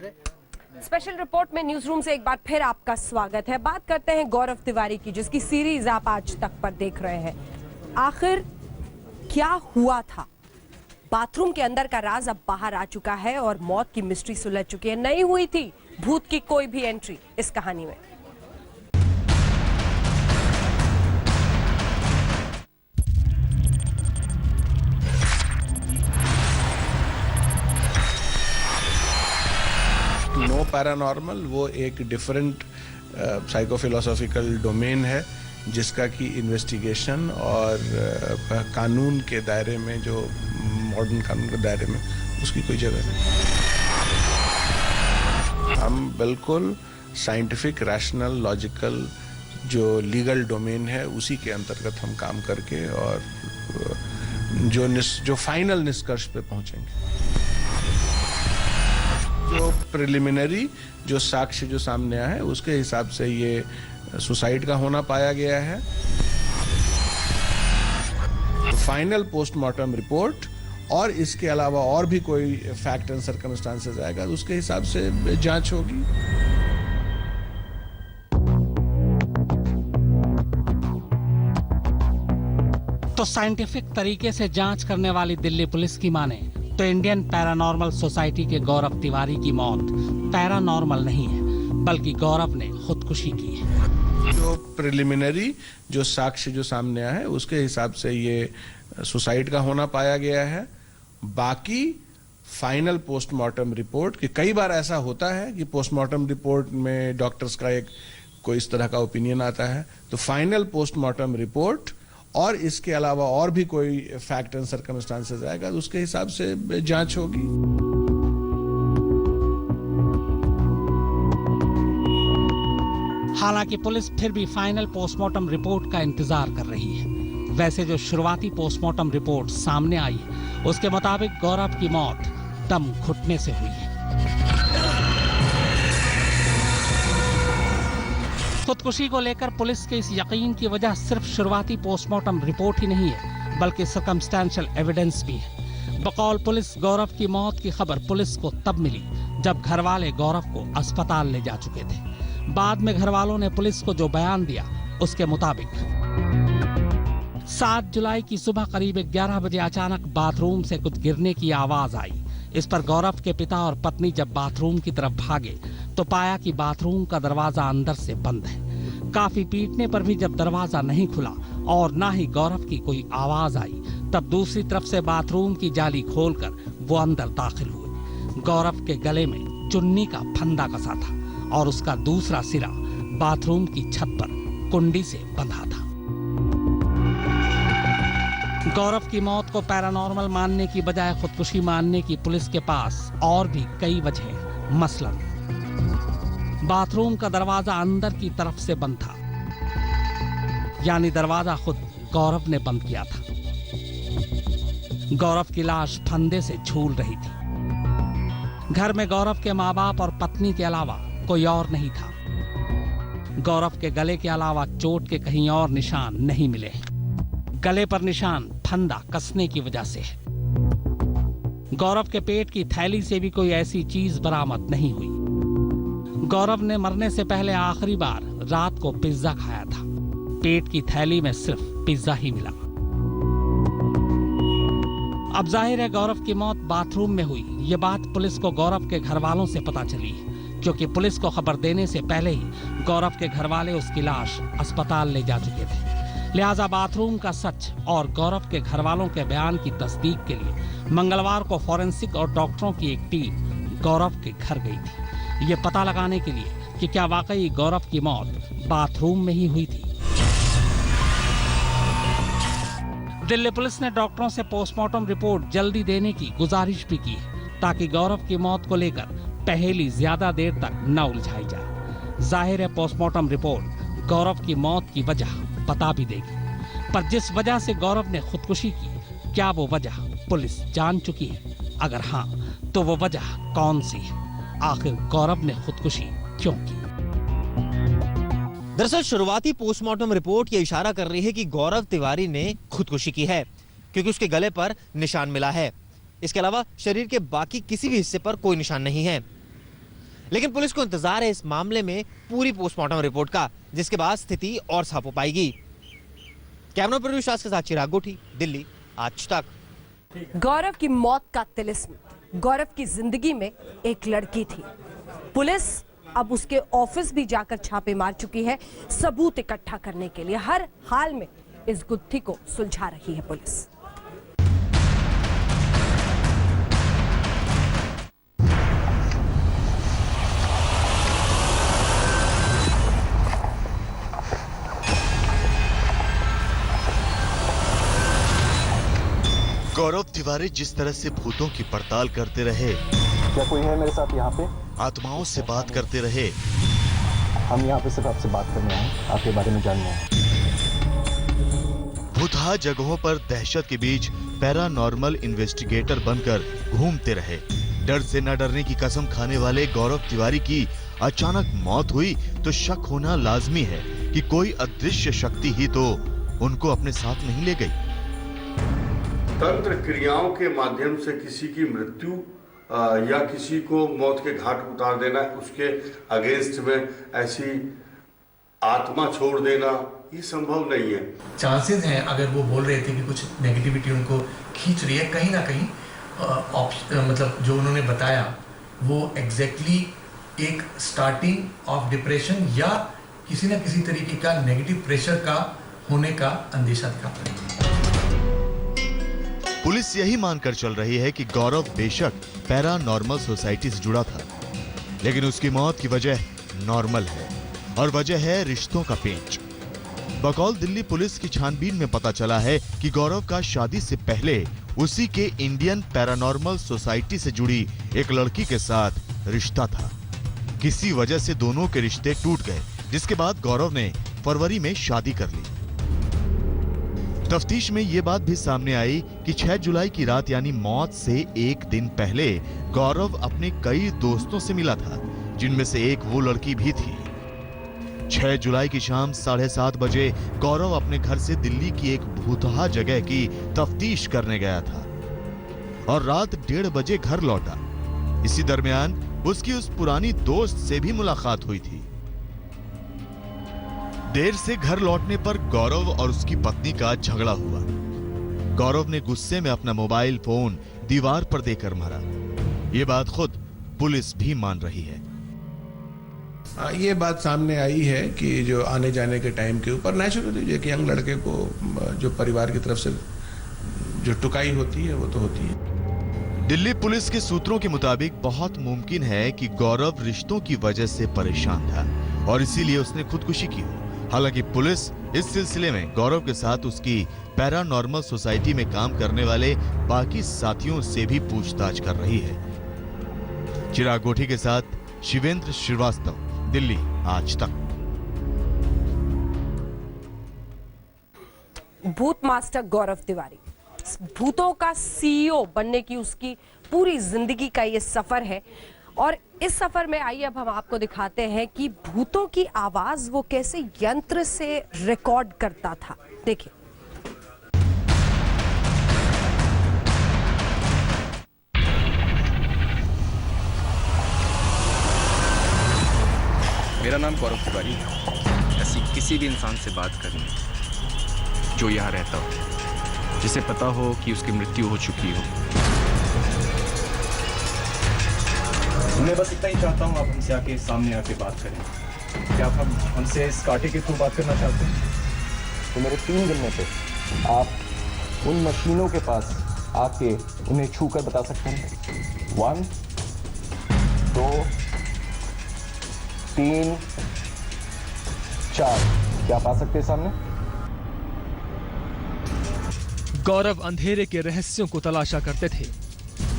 Special report में news room से एक बार फिर आपका स्वागत है। बात करते हैं गौरव तिवारी की, जिसकी सीरीज आप आज तक पर देख रहे हैं। आखिर क्या हुआ था? बाथरूम के अंदर का राज अब बाहर आ चुका है और मौत की मिस्ट्री सुलझ चुकी है। नहीं हुई थी भूत की कोई भी एंट्री इस कहानी में। नो पैरानॉर्मल वो एक डिफरेंट साइकोफिलोसॉफिकल डोमेन है जिसका कि इन्वेस्टिगेशन और कानून के दायरे में, जो मॉडर्न कानून के दायरे में, उसकी कोई जगह नहीं। हम बिल्कुल साइंटिफिक, रैशनल, लॉजिकल जो लीगल डोमेन है उसी के अंतर्गत हम काम करके और जो फाइनल निष्कर्ष पे पहुंचेंगे। जो प्रिलिमिनरी जो साक्ष्य जो सामने आया है उसके हिसाब से ये सुसाइड का होना पाया गया है। फाइनल पोस्टमार्टम रिपोर्ट और इसके अलावा और भी कोई फैक्ट एंड सर्कमस्टांसेस आएगा उसके हिसाब से जांच होगी। तो साइंटिफिक तरीके से जांच करने वाली दिल्ली पुलिस की माने तो इंडियन पैरानॉर्मल सोसाइटी के गौरव तिवारी की मौत पैरानॉर्मल नहीं है, बल्कि गौरव ने खुदकुशी की है। जो प्रिलिमिनरी जो साक्ष्य जो सामने आया है उसके हिसाब से ये सुसाइड का होना पाया गया है। बाकी फाइनल पोस्टमार्टम रिपोर्ट, कि कई बार ऐसा होता है कि पोस्टमार्टम रिपोर्ट में डॉक्टर्स का एक कोई इस तरह का ओपिनियन आता है, तो फाइनल पोस्टमार्टम रिपोर्ट और इसके अलावा और भी कोई फैक्ट एंड सर्कमस्टांसेस आएगा उसके हिसाब से जांच होगी। हालांकि पुलिस फिर भी फाइनल पोस्टमार्टम रिपोर्ट का इंतजार कर रही है। वैसे जो शुरुआती पोस्टमार्टम रिपोर्ट सामने आई है उसके मुताबिक गौरव की मौत दम घुटने से हुई है। खुदकुशी को लेकर पुलिस के इस यकीन की वजह सिर्फ शुरुआती पोस्टमार्टम रिपोर्ट ही नहीं है, बल्कि सर्कमस्टेंशियल एविडेंस भी है। बकौल पुलिस, गौरव की मौत की खबर पुलिस को तब मिली जब घरवाले गौरव को अस्पताल ले जा चुके थे। बाद में घरवालों ने पुलिस को जो बयान दिया उसके मुताबिक 7 जुलाई की सुबह करीब 11 बजे अचानक बाथरूम से कुछ गिरने की आवाज आई। इस पर गौरव के पिता और पत्नी जब बाथरूम की तरफ भागे तो पाया कि बाथरूम का दरवाजा अंदर से बंद है। काफी पीटने पर भी जब दरवाजा नहीं खुला और ना ही गौरव की कोई आवाज आई, तब दूसरी तरफ से बाथरूम की जाली खोलकर वो अंदर दाखिल हुए। गौरव के गले में चुन्नी का फंदा कसा था और उसका दूसरा सिरा बाथरूम की छत पर कुंडी से बंधा था। गौरव की मौत को पैरानॉर्मल मानने की बजाय खुदकुशी मानने की पुलिस के पास और भी कई वजह हैं। मसलन बाथरूम का दरवाजा अंदर की तरफ से बंद था, यानी दरवाजा खुद गौरव ने बंद किया था। गौरव की लाश फंदे से झूल रही थी। घर में गौरव के माँ बाप और पत्नी के अलावा कोई और नहीं था। गौरव के गले के अलावा चोट के कहीं और निशान नहीं मिले। गले पर निशान फंदा कसने की वजह से है। गौरव के पेट की थैली से भी कोई ऐसी चीज बरामद नहीं हुई। गौरव ने मरने से पहले आखिरी बार रात को पिज्जा खाया था। पेट की थैली में सिर्फ पिज्जा ही मिला। अब जाहिर है गौरव की मौत बाथरूम में हुई। ये बात पुलिस को गौरव के घर वालों से पता चली, क्योंकि पुलिस को खबर देने से पहले ही गौरव के घर वाले उसकी लाश अस्पताल ले जा चुके थे। लिहाजा बाथरूम का सच और गौरव के घर वालों के बयान की तस्दीक के लिए मंगलवार को फॉरेंसिक और डॉक्टरों की एक टीम गौरव के घर गई थी, ये पता लगाने के लिए कि क्या वाकई गौरव की मौत बाथरूम में ही हुई थी। दिल्ली पुलिस ने डॉक्टरों से पोस्टमार्टम रिपोर्ट जल्दी देने की गुजारिश भी की है, ताकि गौरव की मौत को लेकर पहेली ज्यादा देर तक न उलझाई जाए। जाहिर है पोस्टमार्टम रिपोर्ट गौरव की मौत की वजह बता भी देगी, पर जिस वजह से गौरव ने खुदकुशी की, क्या वो वजह पुलिस जान चुकी है? अगर हाँ, तो वो वजह कौन सी है? आखिर गौरव ने खुदकुशी क्यों की? दरअसल शुरुआती पोस्टमार्टम रिपोर्ट ये इशारा कर रही है कि गौरव तिवारी ने खुदकुशी की है, क्योंकि उसके गले पर निशान मिला है। इसके अलावा शरीर के बाकी किसी भी हिस्से पर कोई निशान नहीं है। लेकिन पुलिस को इंतजार है इस मामले में पूरी पोस्टमार्टम रिपोर्ट का, जिसके बाद स्थिति और साफ हो पाएगी। कैमरा पर विश्वास के साथ चिराग गोठी, दिल्ली, आज तक। गौरव की मौत का तिलिस्म, गौरव की जिंदगी में एक लड़की थी। पुलिस अब उसके ऑफिस भी जाकर छापे मार चुकी है सबूत इकट्ठा करने के लिए। हर हाल में इस गुत्थी को सुलझा रही है पुलिस। गौरव तिवारी जिस तरह से भूतों की पड़ताल करते रहे, क्या कोई है मेरे साथ यहाँ पे? आत्माओं से बात करते रहे, हम यहाँ पे सिर्फ आपसे बात करने आए, आपके बारे में जानना है। भूतहा जगहों पर दहशत के बीच पैरानॉर्मल इन्वेस्टिगेटर बनकर घूमते रहे। डर से न डरने की कसम खाने वाले गौरव तिवारी की अचानक मौत हुई तो शक होना लाजमी है कि कोई अदृश्य शक्ति ही तो उनको अपने साथ नहीं ले गई। तंत्र क्रियाओं के माध्यम से किसी की मृत्यु या किसी को मौत के घाट उतार देना, उसके अगेंस्ट में ऐसी आत्मा छोड़ देना, ये संभव नहीं है। चांसेस हैं, अगर वो बोल रहे थे कि कुछ नेगेटिविटी उनको खींच रही है, कहीं ना कहीं मतलब जो उन्होंने बताया वो एग्जैक्टली एक स्टार्टिंग ऑफ डिप्रेशन या किसी न किसी तरीके का नेगेटिव प्रेशर का होने का अंदेशा दिखाता है। पुलिस यही मानकर चल रही है कि गौरव बेशक पैरानॉर्मल सोसाइटी से जुड़ा था, लेकिन उसकी मौत की वजह नॉर्मल है और वजह है रिश्तों का पेंच। बकौल दिल्ली पुलिस की छानबीन में पता चला है कि गौरव का शादी से पहले उसी के इंडियन पैरानॉर्मल सोसाइटी से जुड़ी एक लड़की के साथ रिश्ता था। किसी वजह से दोनों के रिश्ते टूट गए, जिसके बाद गौरव ने फरवरी में शादी कर ली। तफ्तीश में यह बात भी सामने आई कि 6 जुलाई की रात यानी मौत से एक दिन पहले गौरव अपने कई दोस्तों से मिला था, जिनमें से एक वो लड़की भी थी। 6 जुलाई की शाम 7:30 बजे गौरव अपने घर से दिल्ली की एक भूतहा जगह की तफ्तीश करने गया था और रात 1:30 बजे घर लौटा। इसी दरमियान उसकी उस पुरानी दोस्त से भी मुलाकात हुई थी। देर से घर लौटने पर गौरव और उसकी पत्नी का झगड़ा हुआ। गौरव ने गुस्से में अपना मोबाइल फोन दीवार पर देकर मारा। ये बात खुद पुलिस भी मान रही है। ये बात सामने आई है कि जो आने जाने के टाइम के ऊपर नेचुरली एक यंग लड़के को जो परिवार की तरफ से जो टुकाई होती है वो तो होती है। दिल्ली पुलिस के सूत्रों के मुताबिक बहुत मुमकिन है कि गौरव रिश्तों की वजह से परेशान था और इसीलिए उसने खुदकुशी की हो। हालांकि पुलिस इस सिलसिले में गौरव के साथ उसकी पैरानॉर्मल सोसाइटी में काम करने वाले बाकी साथियों से भी पूछताछ कर रही है। चिराग गोठी के साथ शिवेंद्र श्रीवास्तव, दिल्ली, आज तक। भूत मास्टर गौरव तिवारी, भूतों का सीईओ बनने की उसकी पूरी जिंदगी का ये सफर है और इस सफर में आइए अब हम आपको दिखाते हैं कि भूतों की आवाज वो कैसे यंत्र से रिकॉर्ड करता था। देखिए। मेरा नाम गौरव तिवारी है। ऐसी किसी भी इंसान से बात करनी जो यहाँ रहता हो, जिसे पता हो कि उसकी मृत्यु हो चुकी हो। मैं बस इतना ही चाहता हूँ, आप हमसे आके सामने आके बात करें। क्या आप हमसे इस कांटे के थ्रू बात करना चाहते हैं? तो मेरे 3 गिनने पे आप उन मशीनों के पास आके उन्हें छू कर बता सकते हैं। 1 2 3 4। क्या आप आ सकते हैं सामने? गौरव अंधेरे के रहस्यों को तलाशा करते थे,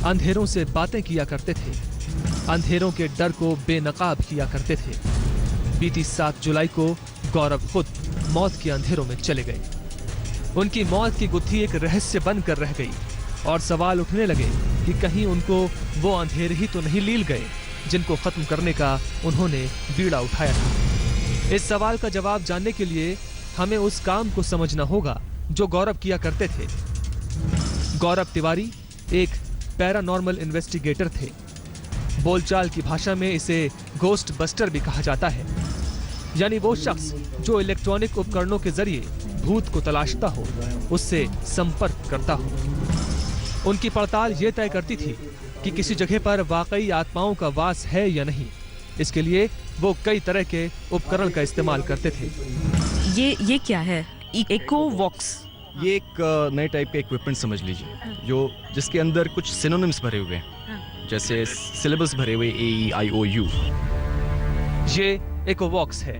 अंधेरों से बातें किया करते थे, अंधेरों के डर को बेनकाब किया करते थे। बीती 7 जुलाई को गौरव खुद मौत के अंधेरों में चले गए। उनकी मौत की गुत्थी एक रहस्य बनकर रह गई और सवाल उठने लगे कि कहीं उनको वो अंधेरे ही तो नहीं लील गए जिनको खत्म करने का उन्होंने बीड़ा उठाया था। इस सवाल का जवाब जानने के लिए हमें उस काम को समझना होगा जो गौरव किया करते थे। गौरव तिवारी एक पैरानॉर्मल इन्वेस्टिगेटर थे। बोलचाल की भाषा में इसे घोस्ट बस्टर भी कहा जाता है, यानी वो शख्स जो इलेक्ट्रॉनिक उपकरणों के जरिए भूत को तलाशता हो, उससे संपर्क करता हो। उनकी पड़ताल ये तय करती थी कि किसी जगह पर वाकई आत्माओं का वास है या नहीं। इसके लिए वो कई तरह के उपकरण का इस्तेमाल करते थे। ये क्या है? इको वॉक्स। ये एक नए टाइप का इक्विपमेंट समझ लीजिए, जिसके अंदर कुछ सिनोनिम्स भरे हुए हैं, जैसे सिलेबस भरे हुए AEIOU। ये इकोवॉक्स है,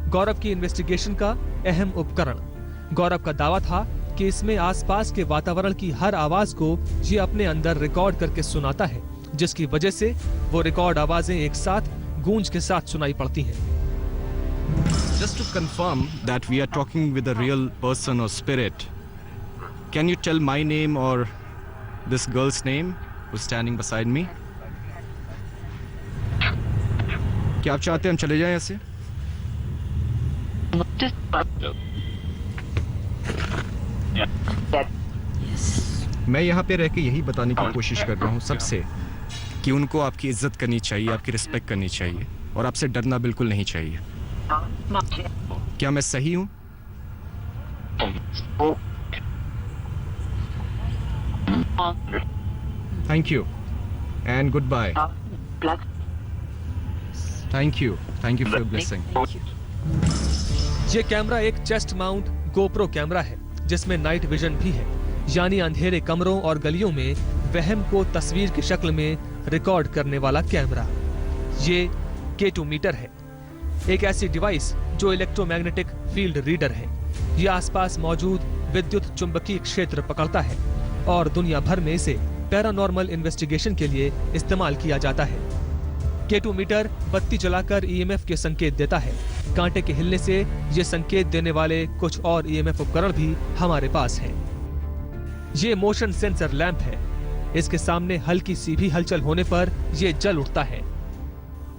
गौरव की इन्वेस्टिगेशन का अहम उपकरण। गौरव का दावा था कि इसमें आसपास के वातावरण की हर आवाज को ये अपने अंदर रिकॉर्ड करके सुनाता है, जिसकी वजह से वो रिकॉर्ड आवाजें एक साथ गूंज के साथ सुनाई पड़ती हैं। Just to confirm that we are talking with a real person or spirit, can you tell my name or this girl's name who's standing beside me? क्या आप चाहते हैं हम चले जाएं यहाँ से? मैं यहाँ पे रह के यही बताने की कोशिश कर रहा हूँ सबसे कि उनको आपकी इज्जत करनी चाहिए, आपकी रिस्पेक्ट करनी चाहिए और आपसे डरना बिल्कुल नहीं चाहिए। क्या मैं सही हूँ? Thank you and good bye. Thank you for your blessing. ये कैमरा एक चेस्ट माउंट गोप्रो कैमरा है, जिसमें नाइट विजन भी है, यानी अंधेरे कमरों और गलियों में वहम को तस्वीर की शक्ल में रिकॉर्ड करने वाला कैमरा। ये K2 मीटर है, एक ऐसी डिवाइस जो इलेक्ट्रोमैग्नेटिक फील्ड रीडर है। ये आसपास मौजूद विद्युत चुंबकीय क्षेत्र पकड़ता है और दुनिया भर में इसे पैरानॉर्मल इन्वेस्टिगेशन के लिए इस्तेमाल किया जाता है। K2 मीटर बत्ती जलाकर EMF के संकेत देता है। कांटे के हिलने से ये संकेत देने वाले कुछ और EMF उपकरण भी हमारे पास हैं। ये मोशन सेंसर लैंप है। इसके सामने हल्की सी भी हलचल होने पर ये जल उठता है।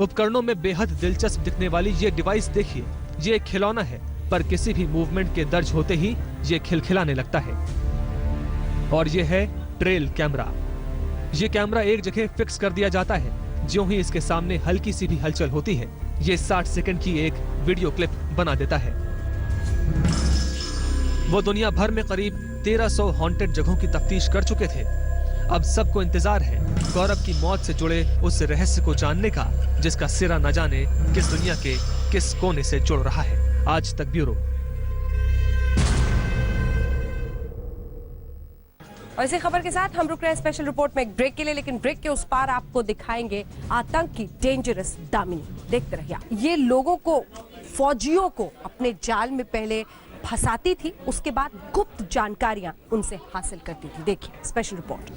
उपकरणों में बेहद दिलचस्प दिखने वाली ये डिवाइस देखिए, ये एक खिलौना है, पर किसी भी मूवमेंट के दर्ज होते ही ये खिलखिलाने लगता है। और ये है ट्रेल कैमरा। ये कैमरा एक जगह फिक्स कर दिया जाता है, ज्यों ही इसके सामने हल्की सी भी हलचल होती है, ये 60 सेकंड की एक वीडियो क्लिप बना देता है। वो दुनिया भर में करीब 1300 हॉन्टेड जगहों की तफ्तीश कर चुके थे। अब सबको इंतजार है गौरव की मौत से जुड़े उस रहस्य को जानने का, जिसका सिरा न जाने किस दुनिया के किस कोने से जुड़ रहा है। आज तक ब्यूरो। और इसी खबर के साथ हम रुक रहे हैं स्पेशल रिपोर्ट में एक ब्रेक के लिए, लेकिन ब्रेक के उस पार आपको दिखाएंगे आतंक की डेंजरस दामिनी। देखते रहिए। ये लोगों को, फौजियों को अपने जाल में पहले फंसाती थी, उसके बाद गुप्त जानकारियां उनसे हासिल करती थी। देखिए स्पेशल रिपोर्ट।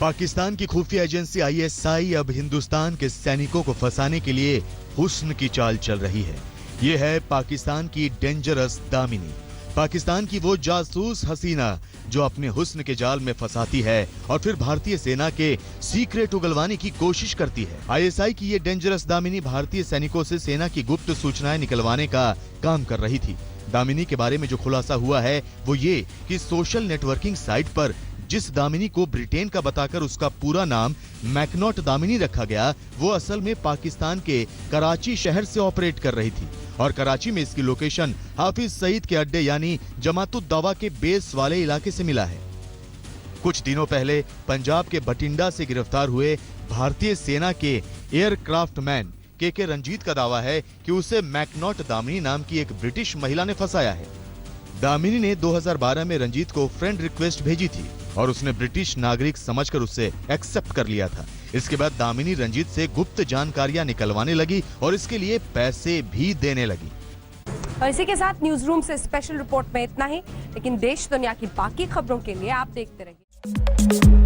पाकिस्तान की खुफिया एजेंसी ISI अब हिंदुस्तान के सैनिकों को फंसाने के लिए हुस्न की चाल चल रही है। ये है पाकिस्तान की डेंजरस दामिनी, पाकिस्तान की वो जासूस हसीना जो अपने हुस्न के जाल में फंसाती है और फिर भारतीय सेना के सीक्रेट उगलवाने की कोशिश करती है। ISI की ये डेंजरस दामिनी भारतीय सैनिकों से सेना की गुप्त सूचनाएं निकलवाने का काम कर रही थी। दामिनी के बारे में जो खुलासा हुआ है वो ये कि सोशल नेटवर्किंग साइट पर जिस दामिनी को ब्रिटेन का बताकर उसका पूरा नाम मैकनॉट दामिनी रखा गया, वो असल में पाकिस्तान के कराची शहर से ऑपरेट कर रही थी और कराची में इसकी लोकेशन हाफिज सईद के अड्डे यानी जमातुद्दवा के बेस वाले इलाके से मिला है। कुछ दिनों पहले पंजाब के बठिंडा से गिरफ्तार हुए भारतीय सेना के एयरक्राफ्ट मैन के रंजीत का दावा है कि उसे मैकनॉट दामिनी नाम की एक ब्रिटिश महिला ने फंसाया है। दामिनी ने 2012 में रंजीत को फ्रेंड रिक्वेस्ट भेजी थी और उसने ब्रिटिश नागरिक समझकर उसे एक्सेप्ट कर लिया था। इसके बाद दामिनी रंजीत से गुप्त जानकारियां निकलवाने लगी और इसके लिए पैसे भी देने लगी। और इसी के साथ न्यूज रूम से स्पेशल रिपोर्ट में इतना ही, लेकिन देश दुनिया की बाकी खबरों के लिए आप देखते रहिए।